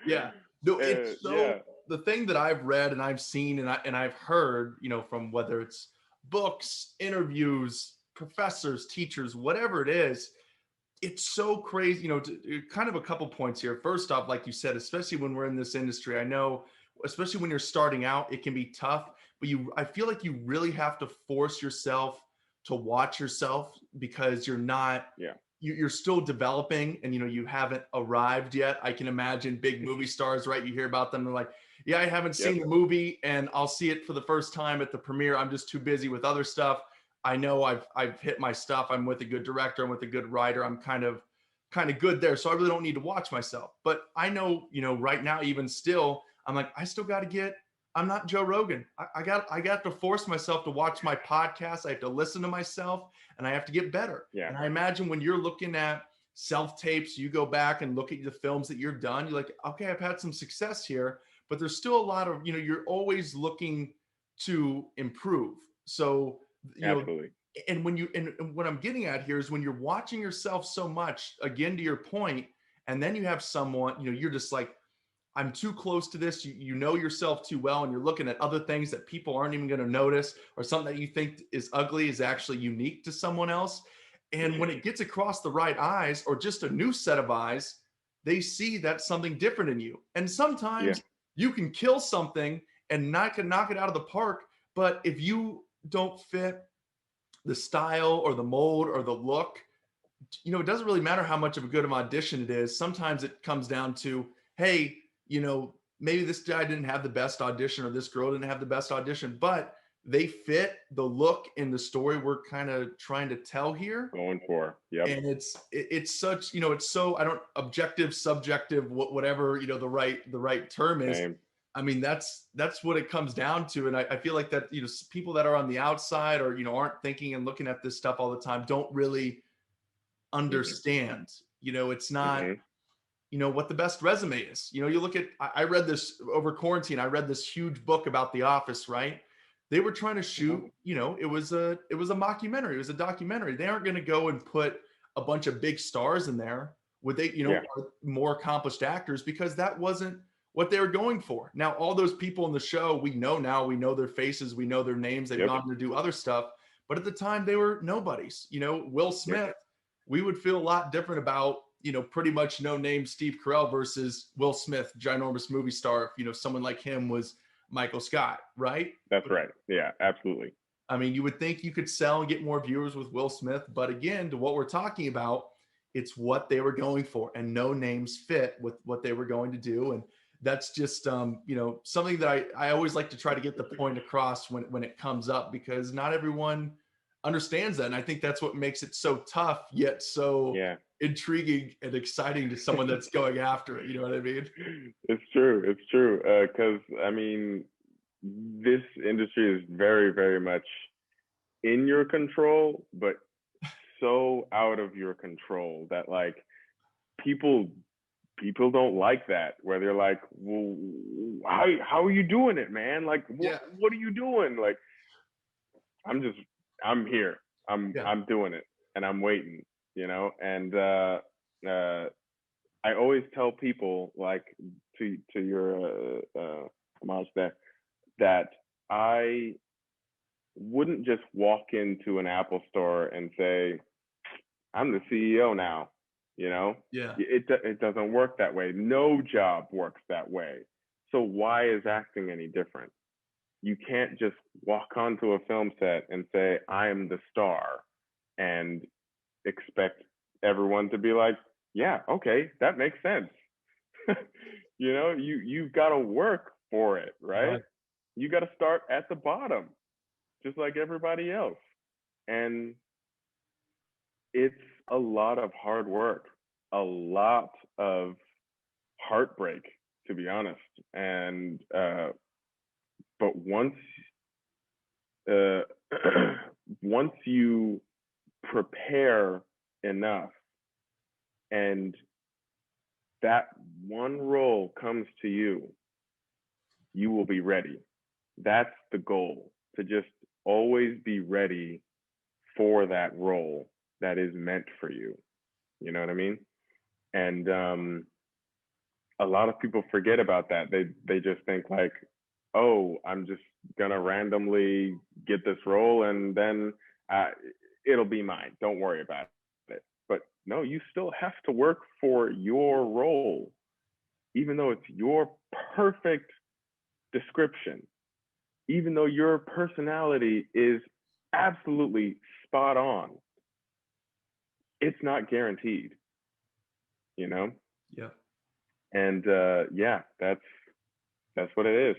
Yeah. No, it's Yeah. so the thing that I've read and I've seen and I've heard, from whether it's books, interviews, professors, teachers, whatever it is, it's so crazy. Kind of a couple points here. First off, like you said, especially when we're in this industry, I know, especially when you're starting out, it can be tough, but I feel like you really have to force yourself to watch yourself because you're not, Yeah. you're still developing and you haven't arrived yet. I can imagine big movie stars, right? You hear about them, they're like, yeah, I haven't Yep. seen the movie and I'll see it for the first time at the premiere. I'm just too busy with other stuff. I know I've hit my stuff. I'm with a good director. I'm with a good writer. I'm kind of good there. So I really don't need to watch myself. But I know, right now, even still, I'm like, I still got to get. I'm not Joe Rogan. I got to force myself to watch my podcast. I have to listen to myself, and I have to get better. Yeah. And I imagine when you're looking at self tapes, you go back and look at the films that you're done. You're like, okay, I've had some success here, but there's still a lot of, you're always looking to improve. So Absolutely. and and what I'm getting at here is when you're watching yourself so much, again to your point, and then you have someone, you're just like, I'm too close to this. You know yourself too well, and you're looking at other things that people aren't even going to notice, or something that you think is ugly is actually unique to someone else. And when it gets across the right eyes, or just a new set of eyes, they see that's something different in you. And Yeah. sometimes you can kill something and not knock it out of the park, but if you don't fit the style or the mold or the look, it doesn't really matter how much of a good of an audition it is. Sometimes it comes down to, hey, maybe this guy didn't have the best audition or this girl didn't have the best audition, but they fit the look and the story we're kind of trying to tell here. Going for. Yep. And it's such, it's so, I don't, objective, subjective, whatever, the right term is. Same. I mean, that's what it comes down to. And I feel like that, people that are on the outside or, aren't thinking and looking at this stuff all the time don't really Hmm. understand. It's not, Hmm. what the best resume is. You look at, I read this over quarantine. I read this huge book about The Office, right? They were trying to shoot, it was a mockumentary. It was a documentary. They aren't going to go and put a bunch of big stars in there with Yeah. more accomplished actors, because that wasn't what they were going for. Now, all those people in the show, we know now, we know their faces, we know their names, they've Yep. gone to do other stuff. But at the time they were nobodies. Will Yep. Smith, we would feel a lot different about, pretty much no name Steve Carell versus Will Smith, ginormous movie star. If, someone like him was Michael Scott, right? That's right. Yeah. Absolutely. I mean, you would think you could sell and get more viewers with Will Smith, but again, to what we're talking about, it's what they were going for, and no names fit with what they were going to do. And that's just, something that I always like to try to get the point across when it comes up, because not everyone understands that. And I think that's what makes it so tough, yet so Yeah. intriguing and exciting to someone that's going after it. You know what I mean? It's true. It's true. Because I mean, this industry is very, very much in your control, but so out of your control that like people people don't like that. Where they're like, well, how are you doing it, man? Like, Yeah. what are you doing? Like, I'm just I'm here. Yeah. I'm doing it, and I'm waiting. And uh, I always tell people, like, to your homage there, that I wouldn't just walk into an Apple store and say, I'm the CEO now. You know, Yeah. it doesn't work that way. No job works that way. So why is acting any different? You can't just walk onto a film set and say, I am the star, and expect everyone to be like, yeah, okay, that makes sense. You've got to work for it, right? Right. You got to start at the bottom, just like everybody else. And it's a lot of hard work, a lot of heartbreak, to be honest. And but uh, once you prepare enough, and that one role comes to you, you will be ready. That's the goal, to just always be ready for that role that is meant for you. You know what I mean? And a lot of people forget about that. They just think like, oh, I'm just gonna randomly get this role and then uh, it'll be mine. Don't worry about it. But no, you still have to work for your role, even though it's your perfect description, even though your personality is absolutely spot on. It's not guaranteed, you know? Yeah. And yeah, that's what it is.